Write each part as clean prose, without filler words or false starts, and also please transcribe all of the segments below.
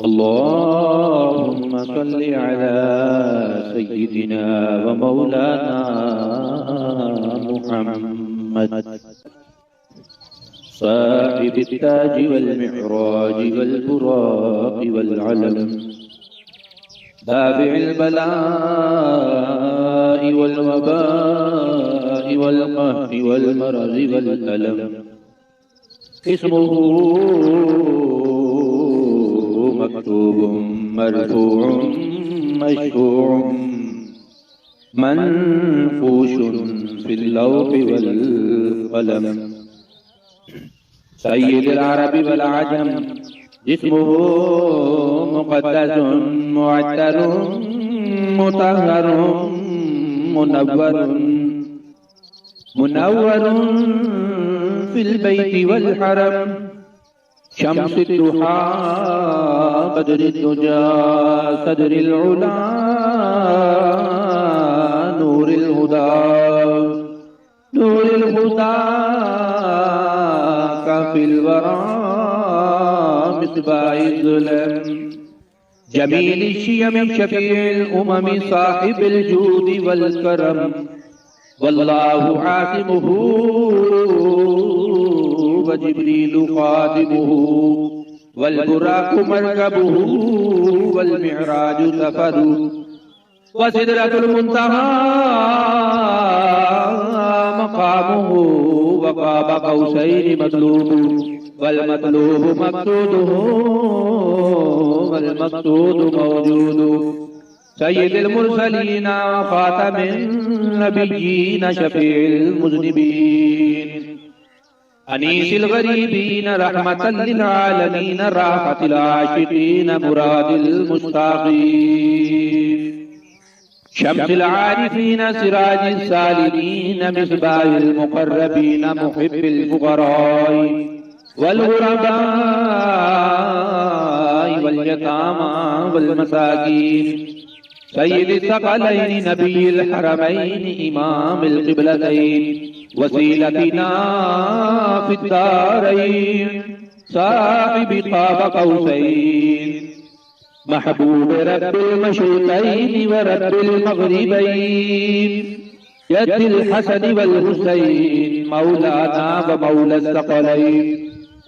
अल्लाहुम्मा सल्लि अला सय्यिदिना व मौलाना मुहम्मद साहिबित ताज वल मिअराज वल बुराक वल अलम दाफिल बला'i वल वबा'i वल कहरि वल मरज़ि वल अलम इस्मुहु मक्तूबुम मरफूउम मशफूउम मनफूशुन फिल लौहि वल क़लम सय्यिदुल अरबि वल अजम जिस्मुहु मुक़द्दसुन मुअत्तरुन मुतहहरुन मुनव्वरुन फिल बैति वल हरम शम्सुद दुहा बद्रुद दुजा सदरिल उला नूरिल हुदा काफिल वरा मिसबाहिल ज़ुलम जमील शियम शफीउल उमम साहिबिल जूद वल करम वल्लाहु आसिमुहु व जिब्रीलु खादिमुहु वल बुराकु मरकबुहु वल मिअराजु सफरु व सिदरतुल मुंतहा मकामुहु व क़ाब क़ौसैनि मतलूबु वल मतलूबु मक़सूदुहु वल मक़सूदु मौजूदु सय्यिदुल मुरसलीन ख़ातमिन नबिय्यीन शफ़ीउल मुज़निबीन अनीसिल गरीबीन रहमतल लिल आलमीन राहतिल आशिकीन मुरादिल मुश्ताक़ीन शम्सिल आरिफीन सिराजिस सालिमीन मिस्बाहिल मुक़र्रबीन मुहिब्बिल फुक़रा'i वल गुरबा'i वल यतामा वल मसाकीन सय्यिदिस सकलैन नबिय्यिल हरमैन इमामिल क़िबलतैन वसीलतिना फिद दारैन साहिबि क़ाब क़ौसैन महबूब रब्बिल मशरिक़ैन व रब्बिल मग़रिबैन यद्दिल हसन वल हुसैन मौलाना व मौला सकलैन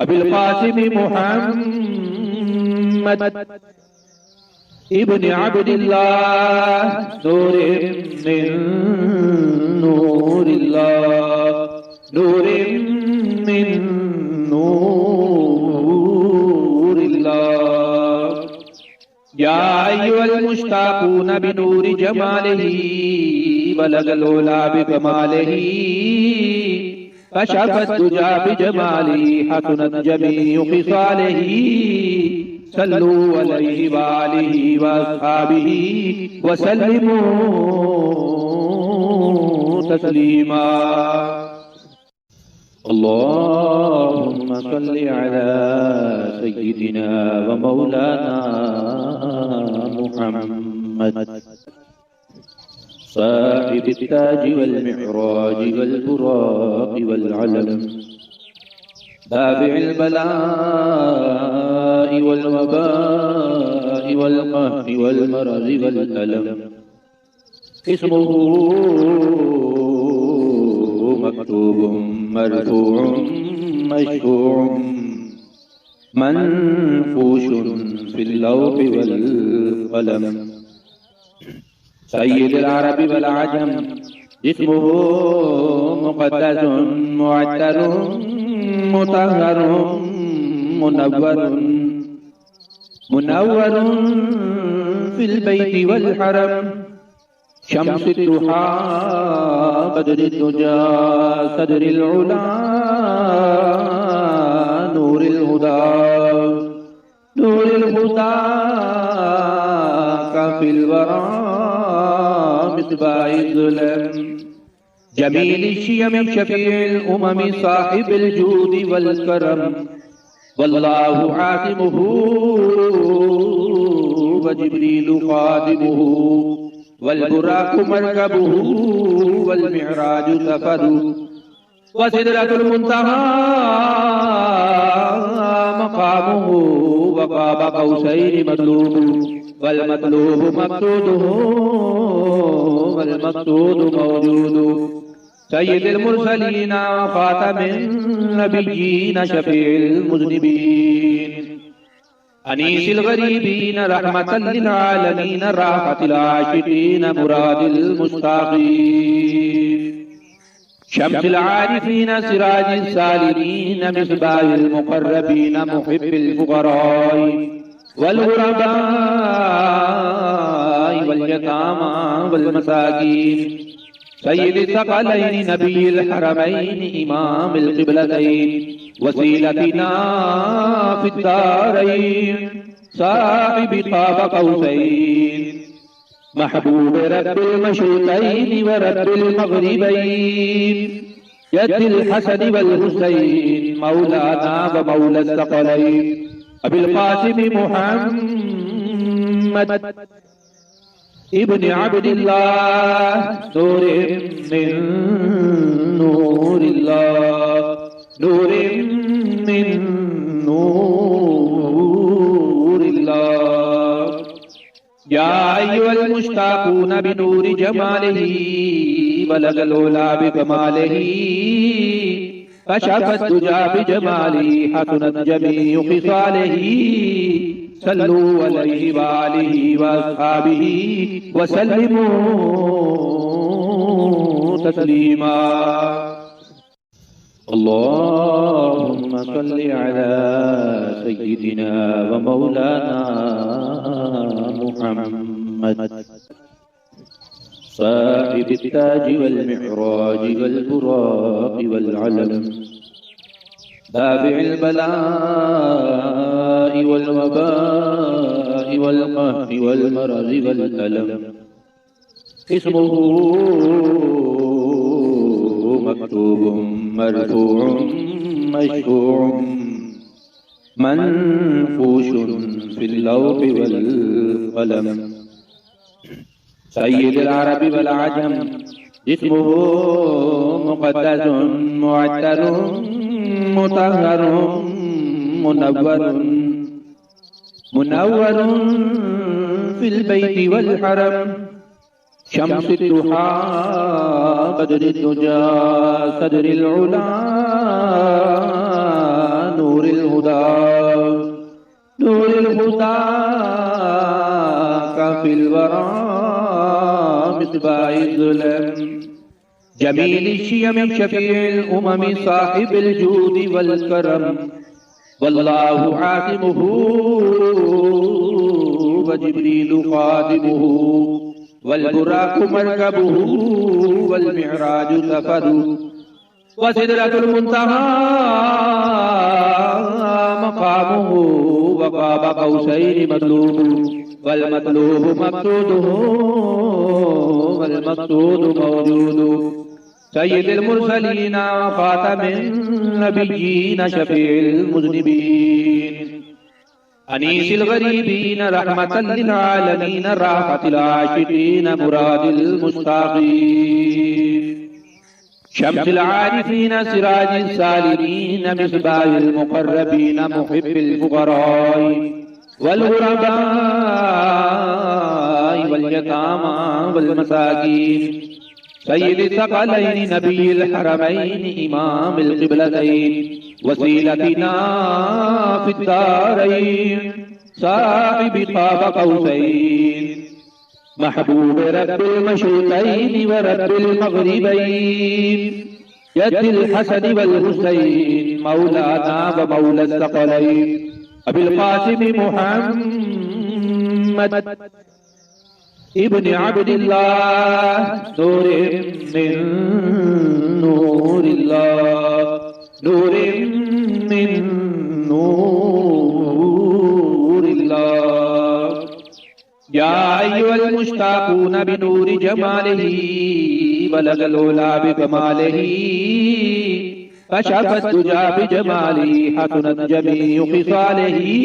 अबिल क़ासिम मुहम्मद इब्न अब्दिल्लाह नूरिन मिन नूरिल्लाह नूरिन मिन नूरिल्लाह या अय्युहल मुश्ताक़ून बिनूरि जमालिही बलगल उला बिकमालिही कशफत दुजा बिजमालिही हसनत जमीउ ख़िसालिही सल्लू अलैहि व आलिहि व अस्हाबिही व सल्लिमू तस्लीमा अल्लाहुम्मा सल्लि अला सय्यिदिना व मौलाना मुहम्मद साहिबित ताज वल मिअराज वल बुराक वल अलम दाफिल बला'i वल वबा'i वल कहरि वल मरज़ि वल अलम इस्मुहु मक्तूबुम मरफूउम मशफूउम मनफूशुन फिल लौहि वल क़लम सय्यिदुल अरबि वल अजम जिस्मुहु मुक़द्दसुन मुअत्तरुन मुतहहरुन मुनव्वरुन फिल बैति वल हरम शम्सुद दुहा बद्रुद दुजा सदरिल उला नूरिल हुदा काफिल वरा मिसबाहिल ज़ुलम जमील शियम शफीउल उमम साहिबिल जूद वल करम वल्लाहु आसिमुहु व जिब्रीलु खादिमुहु वल बुराकु मरकबुहु वल मिअराजु सफरु व सिदरतुल मुंतहा मकामुहु व क़ाब क़ौसैनि मत्लूबु वल मत्लूबु मक़सूदुहु वल मक़सूदु मौजूदु सय्यिदिल मुरसलीन व ख़ातमिन नबिय्यीन शफ़ीइल मुज़निबीन अनीसिल गरीबीन रहमतल लिल आलमीन राहतिल आशिकीन मुरादिल मुश्ताक़ीन शम्सिल आरिफीन सिराजिस सालिमीन मिस्बाहिल मुक़र्रबीन मुहिब्बिल फ़ुक़राई वल ग़ुरबाई वल यतामा वल मसाकीन सय्यिदिस सकलैन नबिय्यिल हरमैन इमामिल क़िबलतैन वसीलतिना फिद्दारैन साहिबि क़ाब क़ौसैन महबूब रब्बिल मशरिक़ैन व रब्बिल मग़रिबैन यद्दिल हसन वल हुसैन मौलाना व मौला सकलैन अबिल क़ासिम मुहम्मद इब्न अब्दिल्लाह नूरिन मिन नूरिल्लाह नूरिन मिन नूरिल्लाह या अय्युहल मुश्ताक़ून बिनूरि जमालिही बलगल उला बिकमालिही कशफत दुजा बिजमालिही हसनत जमीउ ख़िसालिही सल्लू अलैहि व आलिहि व अस्हाबिही व सल्लिमू तस्लीमा अल्लाहुम्मा सल्लि अला सय्यिदिना व मौलाना मुहम्मद साहिबित ताज वल मिअराज वल बुराक़ वल अलम दाफ़िइल बला'i वल वबा'i वल क़हरि वल मरज़ि वल अलम इस्मुहु मक्तूबुम मरफ़ूउम मशफ़ूउम मनफ़ूशुन फ़िल लौहि वल क़लम सय्यिदुल अरबि वल अजम इस्मुहु मुक़द्दसुन मुअत्तरुन मुतहहरुन मुनव्वरुन फ़िल बैति वल हरम शम्सुद दुहा बदरुद दुजा सदरिल उला नूरिल हुदा काफ़िल वरा मिस्बाहिज़ ज़ुलम जमील शियम शफ़ीइल उमम साहिबिल जूदि वल करम वल्लाहु आसिमुहु व जिब्रीलु ख़ादिमुहु वल बुराक़ु मरकबुहु वल मिअराजु सफ़रु व सिदरतुल मुंतहा मक़ामुहु व क़ाब क़ौसैनि मत्लूबु वल मत्लूबु मक़सूदुहु वल मक़सूदु मौजूदु सय्यिदिल मुरसलीन व ख़ातमिन नबिय्यीन शफ़ीइल मुज़निबीन अनीसिल गरीबीन रहमतल लिल आलमीन राहतिल आशिकीन मुरादिल मुश्ताक़ीन शम्सिल आरिफीन सिराजिस सालिमीन मिस्बाहिल मुक़र्रबीन मुहिब्बिल फ़ुक़राई वल ग़ुरबाई वल यतामा वल मसाकीन सय्यिदिस सकलैन नबिय्यिल हरमैन इमामिल क़िबलतैन वसीलतिना फिद्दारैन साहिबि क़ाब क़ौसैन महबूब रब्बिल मशरिक़ैन व रब्बिल मग़रिबैन यद्दिल हसन वल हुसैन मौलाना व मौला सकलैन अबिल क़ासिम मुहम्मद इब्न अब्दिल्लाह नूरिन मिन नूरिल्लाह नूरिन मिन नूरिल्लाह या अय्युहल मुश्ताक़ून बिनूरि जमालिही बलगल उला बिकमालिही कशफत दुजा बिजमालिही हसनत जमीउ ख़िसालिही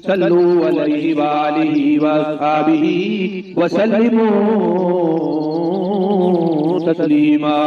सल्लू अलैहि व आलिहि व अस्हाबिही व सल्लिमू तस्लीमा।